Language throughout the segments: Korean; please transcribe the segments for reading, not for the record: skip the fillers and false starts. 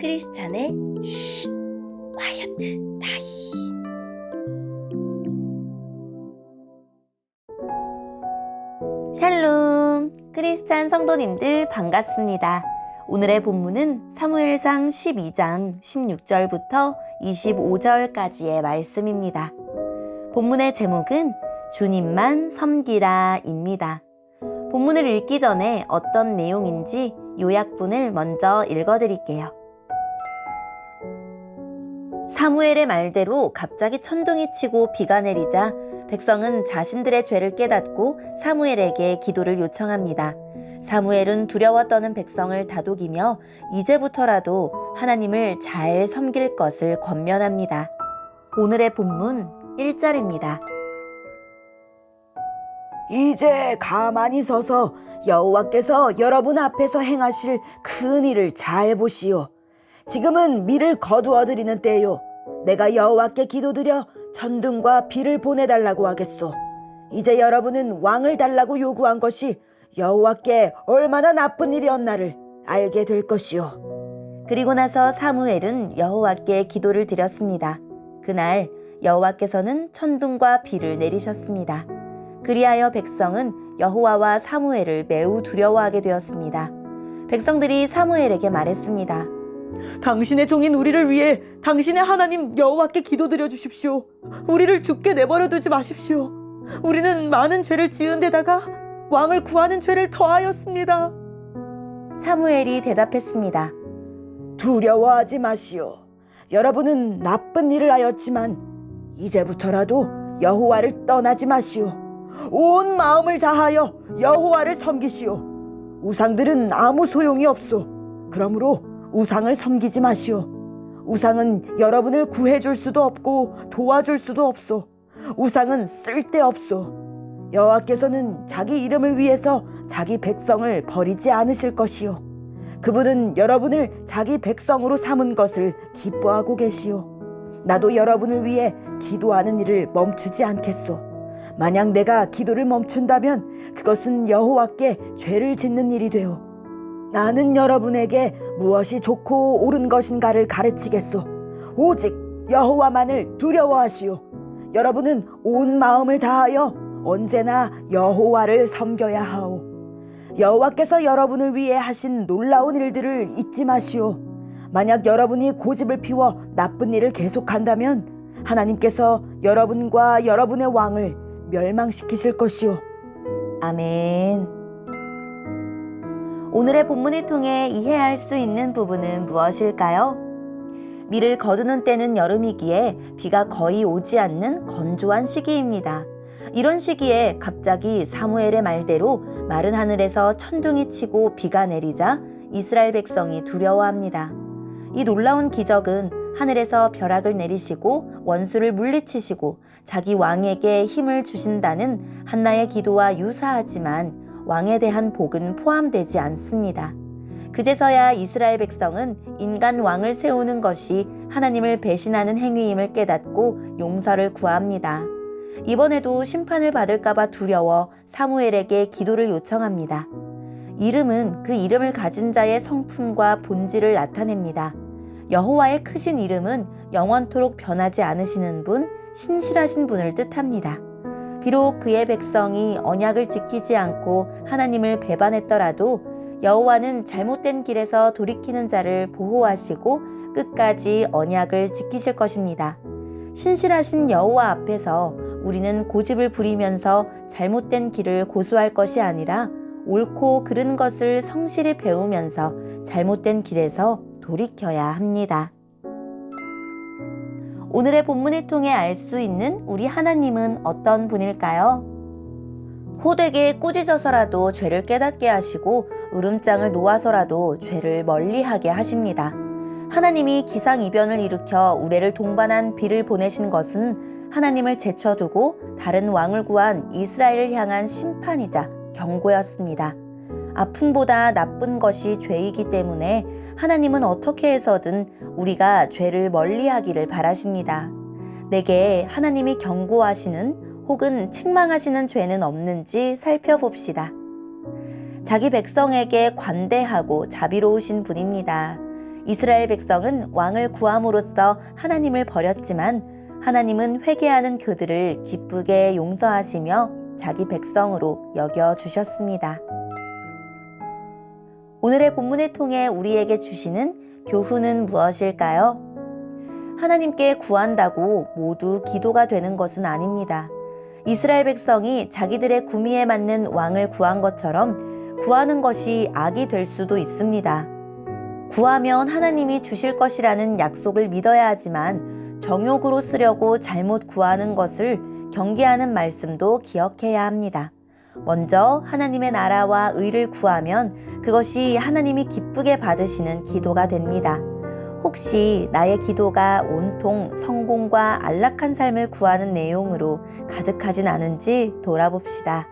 크리스찬의 쉿 콰이어트 타임. 샬롬, 크리스찬 성도님들 반갑습니다. 오늘의 본문은 사무엘상 12장 16절부터 25절까지의 말씀입니다. 본문의 제목은 주님만 섬기라 입니다. 본문을 읽기 전에 어떤 내용인지 요약본을 먼저 읽어드릴게요. 사무엘의 말대로 갑자기 천둥이 치고 비가 내리자 백성은 자신들의 죄를 깨닫고 사무엘에게 기도를 요청합니다. 사무엘은 두려워 떠는 백성을 다독이며 이제부터라도 하나님을 잘 섬길 것을 권면합니다. 오늘의 본문 1절입니다. 이제 가만히 서서 여호와께서 여러분 앞에서 행하실 큰 일을 잘 보시오. 지금은 밀을 거두어 드리는 때요. 내가 여호와께 기도드려 천둥과 비를 보내달라고 하겠소. 이제 여러분은 왕을 달라고 요구한 것이 여호와께 얼마나 나쁜 일이었나를 알게 될 것이오. 그리고 나서 사무엘은 여호와께 기도를 드렸습니다. 그날 여호와께서는 천둥과 비를 내리셨습니다. 그리하여 백성은 여호와와 사무엘을 매우 두려워하게 되었습니다. 백성들이 사무엘에게 말했습니다. 당신의 종인 우리를 위해 당신의 하나님 여호와께 기도드려 주십시오. 우리를 죽게 내버려 두지 마십시오. 우리는 많은 죄를 지은 데다가 왕을 구하는 죄를 더하였습니다. 사무엘이 대답했습니다. 두려워하지 마시오. 여러분은 나쁜 일을 하였지만 이제부터라도 여호와를 떠나지 마시오. 온 마음을 다하여 여호와를 섬기시오. 우상들은 아무 소용이 없소. 그러므로 우상을 섬기지 마시오. 우상은 여러분을 구해줄 수도 없고 도와줄 수도 없소. 우상은 쓸데없소. 여호와께서는 자기 이름을 위해서 자기 백성을 버리지 않으실 것이요. 그분은 여러분을 자기 백성으로 삼은 것을 기뻐하고 계시오. 나도 여러분을 위해 기도하는 일을 멈추지 않겠소. 만약 내가 기도를 멈춘다면 그것은 여호와께 죄를 짓는 일이 되오. 나는 여러분에게 무엇이 좋고 옳은 것인가를 가르치겠소. 오직 여호와만을 두려워하시오. 여러분은 온 마음을 다하여 언제나 여호와를 섬겨야 하오. 여호와께서 여러분을 위해 하신 놀라운 일들을 잊지 마시오. 만약 여러분이 고집을 피워 나쁜 일을 계속한다면 하나님께서 여러분과 여러분의 왕을 멸망시키실 것이오. 아멘. 오늘의 본문을 통해 이해할 수 있는 부분은 무엇일까요? 밀을 거두는 때는 여름이기에 비가 거의 오지 않는 건조한 시기입니다. 이런 시기에 갑자기 사무엘의 말대로 마른 하늘에서 천둥이 치고 비가 내리자 이스라엘 백성이 두려워합니다. 이 놀라운 기적은 하늘에서 벼락을 내리시고 원수를 물리치시고 자기 왕에게 힘을 주신다는 한나의 기도와 유사하지만 왕에 대한 복은 포함되지 않습니다. 그제서야 이스라엘 백성은 인간 왕을 세우는 것이 하나님을 배신하는 행위임을 깨닫고 용서를 구합니다. 이번에도 심판을 받을까봐 두려워 사무엘에게 기도를 요청합니다. 이름은 그 이름을 가진 자의 성품과 본질을 나타냅니다. 여호와의 크신 이름은 영원토록 변하지 않으시는 분, 신실하신 분을 뜻합니다. 비록 그의 백성이 언약을 지키지 않고 하나님을 배반했더라도 여호와는 잘못된 길에서 돌이키는 자를 보호하시고 끝까지 언약을 지키실 것입니다. 신실하신 여호와 앞에서 우리는 고집을 부리면서 잘못된 길을 고수할 것이 아니라 옳고 그른 것을 성실히 배우면서 잘못된 길에서 돌이켜야 합니다. 오늘의 본문을 통해 알 수 있는 우리 하나님은 어떤 분일까요? 호되게 꾸짖어서라도 죄를 깨닫게 하시고 으름장을 놓아서라도 죄를 멀리하게 하십니다. 하나님이 기상이변을 일으켜 우레를 동반한 비를 보내신 것은 하나님을 제쳐두고 다른 왕을 구한 이스라엘을 향한 심판이자 경고였습니다. 아픔보다 나쁜 것이 죄이기 때문에 하나님은 어떻게 해서든 우리가 죄를 멀리하기를 바라십니다. 내게 하나님이 경고하시는 혹은 책망하시는 죄는 없는지 살펴봅시다. 자기 백성에게 관대하고 자비로우신 분입니다. 이스라엘 백성은 왕을 구함으로써 하나님을 버렸지만 하나님은 회개하는 그들을 기쁘게 용서하시며 자기 백성으로 여겨주셨습니다. 오늘의 본문을 통해 우리에게 주시는 교훈은 무엇일까요? 하나님께 구한다고 모두 기도가 되는 것은 아닙니다. 이스라엘 백성이 자기들의 구미에 맞는 왕을 구한 것처럼 구하는 것이 악이 될 수도 있습니다. 구하면 하나님이 주실 것이라는 약속을 믿어야 하지만 정욕으로 쓰려고 잘못 구하는 것을 경계하는 말씀도 기억해야 합니다. 먼저 하나님의 나라와 의를 구하면 그것이 하나님이 기쁘게 받으시는 기도가 됩니다. 혹시 나의 기도가 온통 성공과 안락한 삶을 구하는 내용으로 가득하진 않은지 돌아봅시다.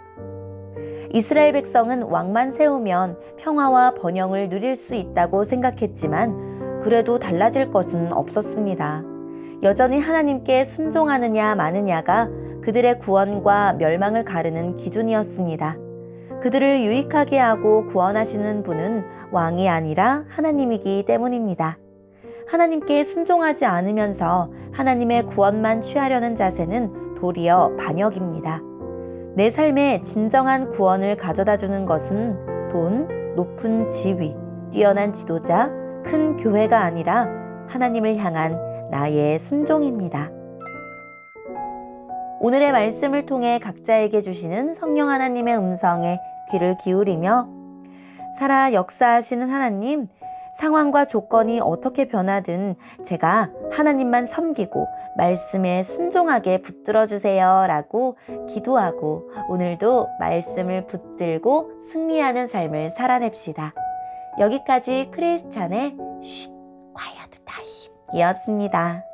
이스라엘 백성은 왕만 세우면 평화와 번영을 누릴 수 있다고 생각했지만 그래도 달라질 것은 없었습니다. 여전히 하나님께 순종하느냐 마느냐가 그들의 구원과 멸망을 가르는 기준이었습니다. 그들을 유익하게 하고 구원하시는 분은 왕이 아니라 하나님이기 때문입니다. 하나님께 순종하지 않으면서 하나님의 구원만 취하려는 자세는 도리어 반역입니다. 내 삶에 진정한 구원을 가져다 주는 것은 돈, 높은 지위, 뛰어난 지도자, 큰 교회가 아니라 하나님을 향한 나의 순종입니다. 오늘의 말씀을 통해 각자에게 주시는 성령 하나님의 음성에 귀를 기울이며 살아 역사하시는 하나님, 상황과 조건이 어떻게 변하든 제가 하나님만 섬기고 말씀에 순종하게 붙들어 주세요 라고 기도하고 오늘도 말씀을 붙들고 승리하는 삶을 살아냅시다. 여기까지 크리스찬의 쉿 콰이어트 타임 이었습니다.